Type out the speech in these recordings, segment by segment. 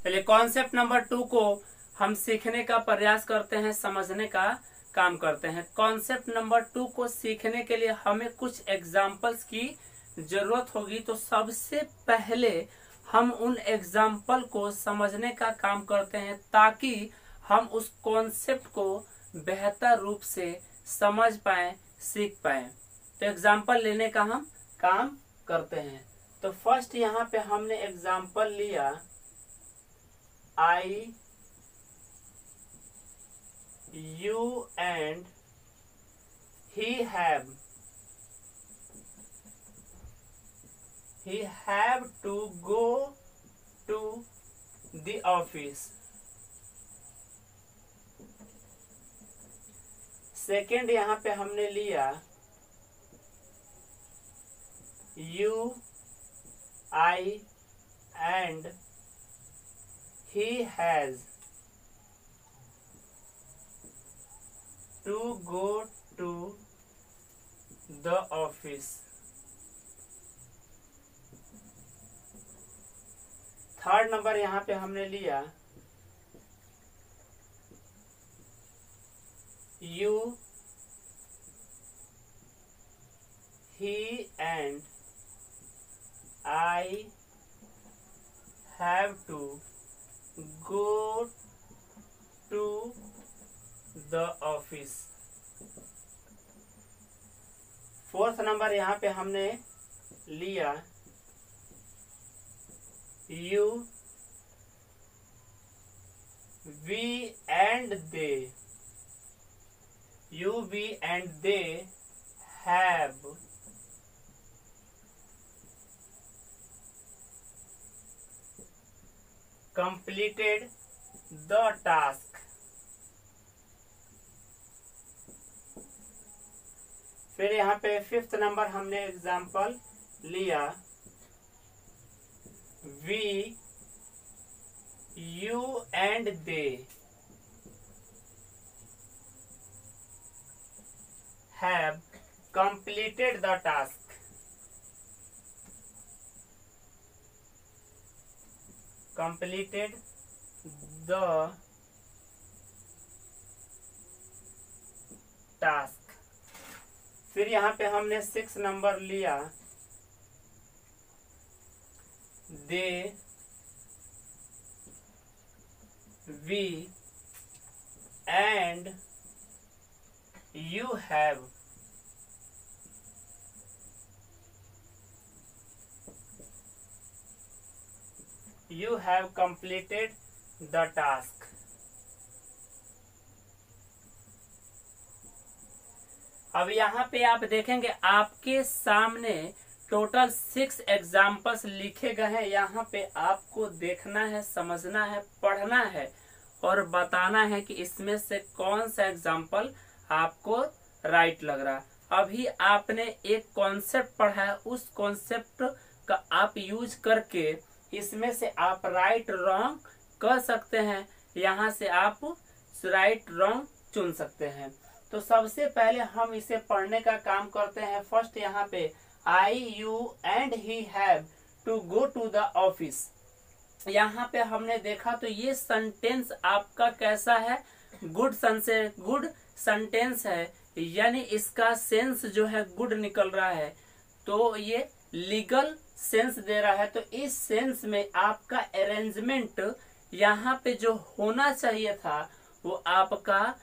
चलिए concept number 2 को हम सीखने का प्रयास करते हैं, समझने का काम करते हैं। कॉन्सेप्ट नंबर 2 को सीखने के लिए हमें कुछ एग्जाम्पल्स की जरूरत होगी। तो सबसे पहले हम उन एग्जाम्पल को समझने का काम करते हैं ताकि हम उस कॉन्सेप्ट को बेहतर रूप से समझ पाए, सीख पाए। तो एग्जाम्पल लेने का हम काम करते हैं। तो फर्स्ट यहाँ पे हमने एग्जाम्पल लिया I, you and he have to go to the office. Second यहाँ पे हमने लिया you, I and he has to go to the office. Third number यहाँ पे हमने लिया you, he and I have to go to the office. Fourth number यहाँ पे हमने लिया you, we and they. You, we and they have completed the task. फिर यहाँ पे फिफ्थ नंबर हमने एग्जाम्पल लिया we, you and they have completed the task. Completed the task. फिर यहाँ पे हमने 6 नंबर लिया they, we and you have completed the task. अब यहाँ पे आप देखेंगे आपके सामने टोटल 6 एग्जाम्पल्स लिखे गए हैं। यहाँ पे आपको देखना है, समझना है, पढ़ना है और बताना है कि इसमें से कौन सा एग्जाम्पल आपको राइट लग रहा है। अभी आपने एक कॉन्सेप्ट पढ़ा है, उस कॉन्सेप्ट का आप यूज करके इसमें से आप राइट रॉन्ग कर सकते हैं। यहाँ से आप राइट रॉन्ग चुन सकते हैं। तो सबसे पहले हम इसे पढ़ने का काम करते हैं। फर्स्ट यहाँ पे I, you and he have to go to the office। यहाँ पे हमने देखा तो ये सेंटेंस आपका कैसा है, गुड सेंटेंस है, यानी इसका सेंस जो है गुड निकल रहा है। तो ये लीगल सेंस दे रहा है। तो इस सेंस में आपका अरेंजमेंट यहाँ पे जो होना चाहिए था वो आपका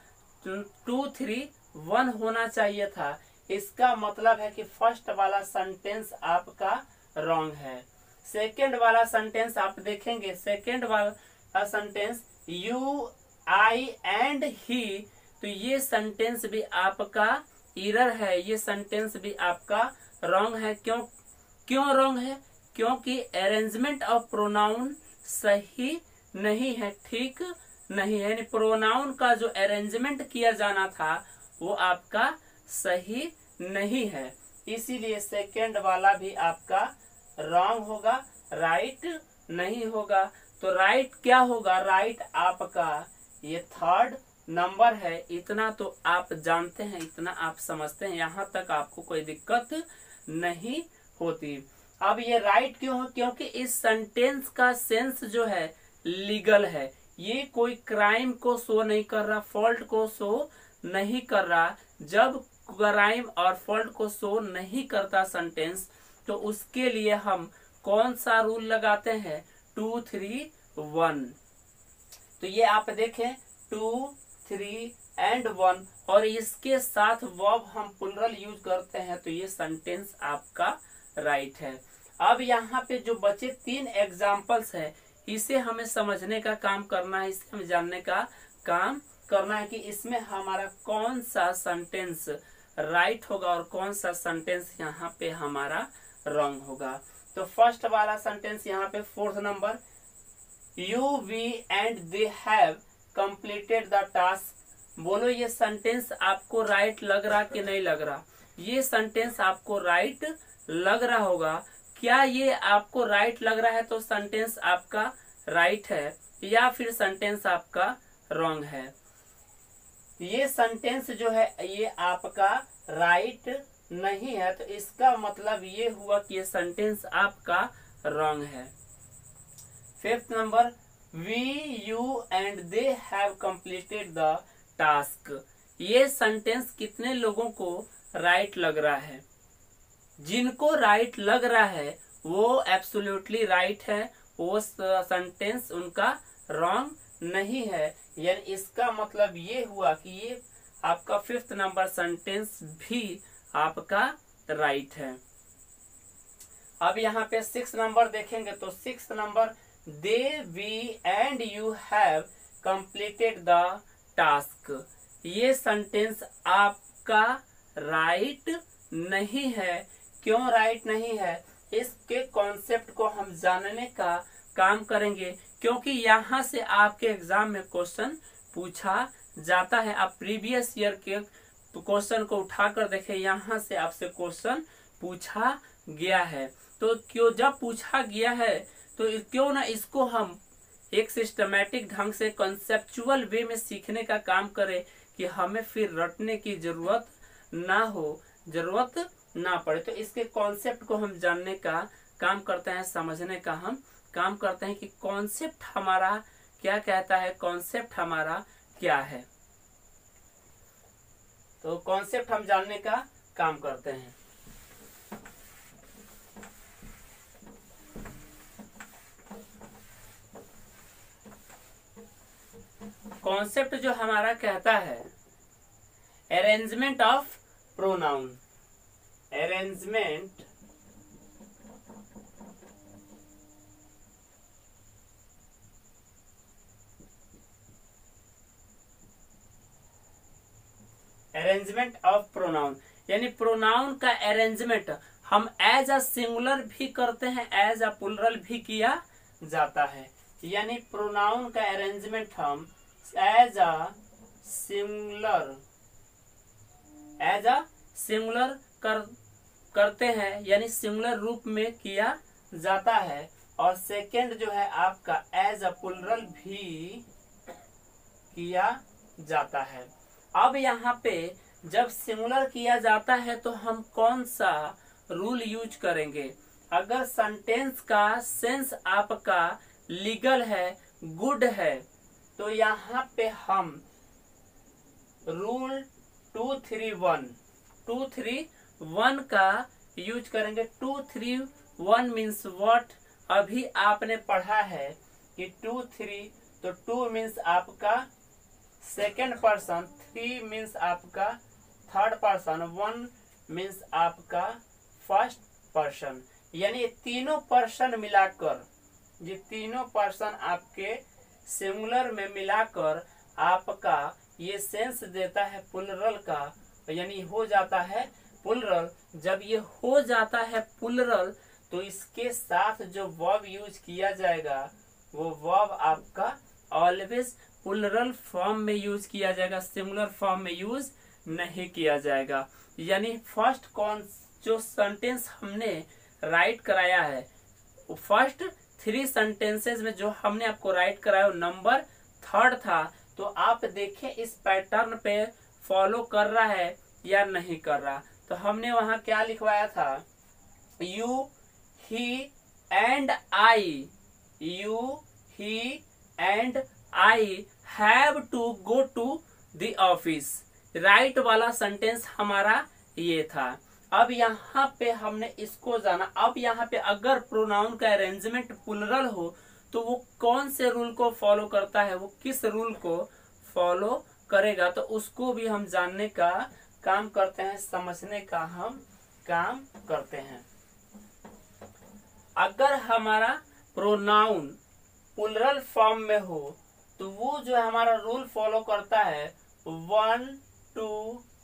2, 3, 1 होना चाहिए था। इसका मतलब है कि फर्स्ट वाला सेंटेंस आपका रॉन्ग है। सेकंड वाला सेंटेंस आप देखेंगे, सेकंड वाला sentence you, I and he, तो ये सेंटेंस भी आपका एरर है, ये सेंटेंस भी आपका रॉन्ग है। क्यों रॉन्ग है? क्योंकि अरेंजमेंट ऑफ प्रोनाउन सही नहीं है, ठीक नहीं है। यानी प्रोनाउन का जो अरेंजमेंट किया जाना था वो आपका सही नहीं है, इसीलिए सेकंड वाला भी आपका रॉन्ग होगा, राइट नहीं होगा। तो राइट क्या होगा? राइट आपका ये थर्ड नंबर है। इतना तो आप जानते हैं, इतना आप समझते हैं, यहाँ तक आपको कोई दिक्कत नहीं होती। अब ये राइट क्यों है? क्योंकि इस सेंटेंस का सेंस जो है लीगल है। ये कोई क्राइम को शो नहीं कर रहा, फॉल्ट को शो नहीं कर रहा। जब क्राइम और फॉल्ट को शो नहीं करता सेंटेंस, तो उसके लिए हम कौन सा रूल लगाते हैं? 2, 3, 1। तो ये आप देखें 2, 3 एंड 1, और इसके साथ वर्ब हम प्लुरल यूज करते हैं, तो ये सेंटेंस आपका राइट है। अब यहाँ पे जो बचे 3 एग्जाम्पल्स है, इसे हमें समझने का काम करना है, इसे हमें जानने का काम करना है कि इसमें हमारा कौन सा सेंटेंस राइट होगा और कौन सा सेंटेंस यहाँ पे हमारा रॉन्ग होगा। तो फर्स्ट वाला सेंटेंस यहाँ पे 4th number, you we and they have completed the task. बोलो ये सेंटेंस आपको राइट लग रहा कि नहीं लग रहा? ये सेंटेंस आपको राइट लग रहा होगा। क्या ये आपको राइट लग रहा है तो सेंटेंस आपका राइट है, या फिर सेंटेंस आपका रॉन्ग है? ये सेंटेंस जो है ये आपका राइट नहीं है, तो इसका मतलब ये हुआ कि ये सेंटेंस आपका रॉन्ग है। 5th number, we you and they have completed the task. ये सेंटेंस कितने लोगों को राइट लग रहा है? जिनको राइट लग रहा है वो एब्सोल्युटली राइट है, वो सेंटेंस उनका रॉन्ग नहीं है। यानी इसका मतलब ये हुआ कि ये आपका 5th नंबर सेंटेंस भी आपका राइट है। अब यहाँ पे 6th नंबर देखेंगे तो 6th number, they we and you have completed the task. ये सेंटेंस आपका राइट नहीं है। क्यों राइट नहीं है? इसके कॉन्सेप्ट को हम जानने का काम करेंगे, क्योंकि यहाँ से आपके एग्जाम में क्वेश्चन पूछा जाता है। आप प्रीवियस ईयर के क्वेश्चन को उठाकर देखें, यहाँ से आपसे क्वेश्चन पूछा गया है। तो क्यों जब पूछा गया है तो क्यों ना इसको हम एक सिस्टमैटिक ढंग से कंसेप्चुअल वे में सीखने का काम करें, कि हमें फिर रटने की जरूरत ना पड़े। तो इसके कॉन्सेप्ट को हम जानने का काम करते हैं, समझने का हम काम करते हैं कि कॉन्सेप्ट हमारा क्या कहता है, कॉन्सेप्ट हमारा क्या है। तो कॉन्सेप्ट हम जानने का काम करते हैं। कॉन्सेप्ट जो हमारा कहता है, arrangement of pronoun. Arrangement of pronoun, यानी प्रोनाउन का अरेंजमेंट हम एज अ सिंगुलर भी करते हैं, एज अ प्लुरल भी किया जाता है। यानी प्रोनाउन का अरेंजमेंट हम एज अ सिंगुलर करते हैं, यानी सिंगुलर रूप में किया जाता है। और सेकंड जो है आपका एज अ प्लुरल भी किया जाता है। अब यहाँ पे जब सिंगुलर किया जाता है तो हम कौन सा रूल यूज करेंगे? अगर सेंटेंस का सेंस आपका लीगल है, गुड है, तो यहाँ पे हम रूल 231 का यूज करेंगे। 231 मीन्स व्हाट? अभी आपने पढ़ा है कि 2, 3, तो 2 मीन्स आपका सेकेंड पर्सन, 3 मीन्स आपका थर्ड पर्सन, 1 मीन्स आपका फर्स्ट पर्सन। यानी तीनों पर्सन मिलाकर, ये तीनों पर्सन आपके सिंगुलर में मिलाकर आपका ये सेंस देता है प्लुरल का, यानी हो जाता है प्लुरल। जब ये हो जाता है प्लुरल तो इसके साथ जो वर्ब यूज किया जाएगा वो वर्ब आपका ऑलवेज प्लुरल फॉर्म में यूज किया जाएगा, सिंगुलर फॉर्म में यूज नहीं किया जाएगा। यानी फर्स्ट जो सेंटेंस हमने राइट कराया है, फर्स्ट 3 सेंटेंसेस में जो हमने आपको राइट कराया वो नंबर 3rd था। तो आप देखें इस पैटर्न पे फॉलो कर रहा है या नहीं कर रहा। तो हमने वहां क्या लिखवाया था? You, he and I, you, he and I have to go to the office. Right वाला सेंटेंस हमारा ये था। अब यहाँ पे हमने इसको जाना। अब यहाँ पे अगर प्रोनाउन का अरेंजमेंट प्लुरल हो तो वो कौन से रूल को फॉलो करता है, वो किस रूल को फॉलो करेगा, तो उसको भी हम जानने का काम करते हैं, समझने का हम काम करते हैं। अगर हमारा प्रोनाउन प्लुरल फॉर्म में हो तो वो जो हमारा रूल फॉलो करता है 1 2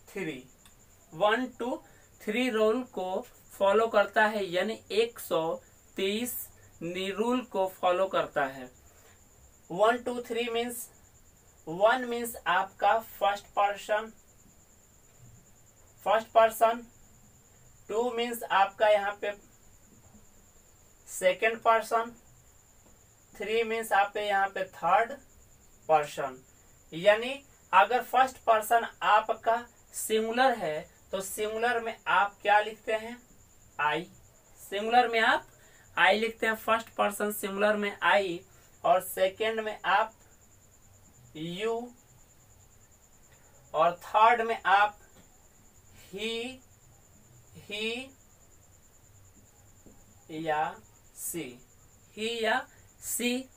3, 1 2 3 रूल को फॉलो करता है, यानी 123 रूल को फॉलो करता है। 1 2 3 मीन्स 1 मीन्स आपका फर्स्ट पर्सन, 2 मीन्स आपका यहाँ पे सेकेंड पर्सन, 3 मीन्स आप यहाँ पे थर्ड पर्सन। यानी अगर फर्स्ट पर्सन आपका सिंगुलर है तो सिंगुलर में आप क्या लिखते हैं, आई। सिंगुलर में आप आई लिखते हैं, फर्स्ट पर्सन सिंगुलर में आई, और सेकेंड में आप यू, और थर्ड में आप ही या सी, ही या सी।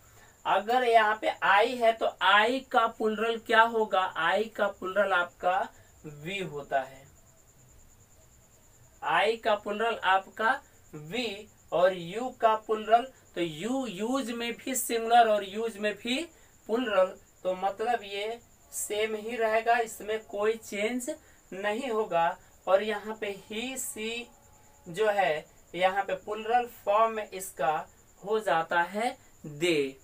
अगर यहाँ पे आई है तो आई का प्लुरल क्या होगा, आई का प्लुरल आपका वी होता है। आई का प्लुरल आपका वी, और यू का प्लुरल, तो यू यूज में भी सिंगुलर और यूज में भी प्लुरल, तो मतलब ये सेम ही रहेगा, इसमें कोई चेंज नहीं होगा। और यहाँ पे ही सी जो है यहाँ पे प्लुरल फॉर्म में इसका हो जाता है दे।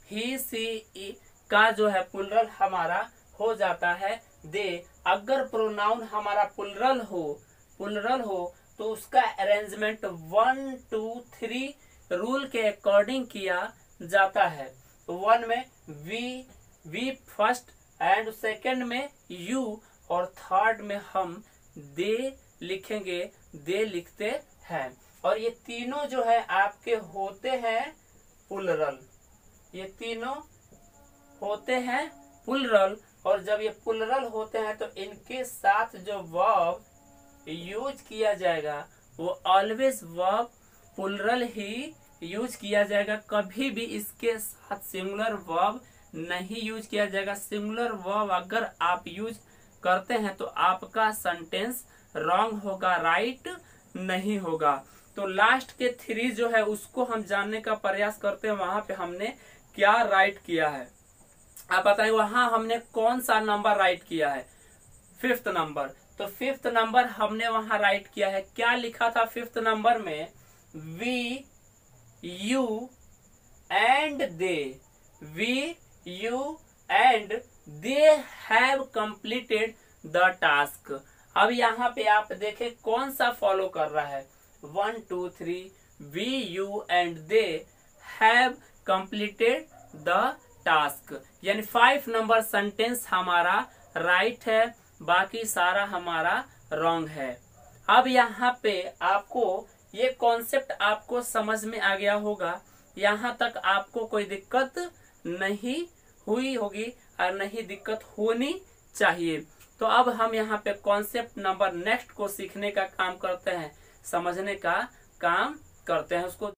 ही सी का जो है प्लुरल हमारा हो जाता है दे। अगर प्रोनाउन हमारा प्लुरल हो तो उसका अरेंजमेंट 1 2 3 रूल के अकॉर्डिंग किया जाता है। 1 में वी फर्स्ट, एंड सेकंड में यू, और थर्ड में हम दे लिखेंगे, दे लिखते हैं। और ये तीनों जो है आपके होते हैं प्लुरल, ये तीनों होते हैं प्लुरल। और जब ये प्लुरल होते हैं तो इनके साथ जो वर्ब यूज किया जाएगा वो ऑलवेज वर्ब प्लुरल ही यूज किया जाएगा। कभी भी इसके साथ सिंगुलर वर्ब नहीं यूज किया जाएगा। सिंगुलर वर्ब अगर आप यूज करते हैं तो आपका सेंटेंस रॉन्ग होगा, राइट नहीं होगा। तो लास्ट के 3 जो है उसको हम जानने का प्रयास करते हैं, वहां पे हमने क्या राइट किया है। आप बताइए वहां हमने कौन सा नंबर राइट किया है, 5th नंबर। तो 5th नंबर हमने वहां राइट किया है। क्या लिखा था 5th नंबर में, we you and they, we you and they have completed the task. अब यहाँ पे आप देखें कौन सा फॉलो कर रहा है, 1 2 3, we you and they have completed the task. यानी 5 नंबर सेंटेंस हमारा राइट है, बाकी सारा हमारा रॉन्ग है। अब यहाँ पे आपको ये कॉन्सेप्ट आपको समझ में आ गया होगा। यहाँ तक आपको कोई दिक्कत नहीं हुई होगी और नहीं दिक्कत होनी चाहिए। तो अब हम यहाँ पे कॉन्सेप्ट नंबर नेक्स्ट को सीखने का काम करते हैं, समझने का काम करते हैं उसको।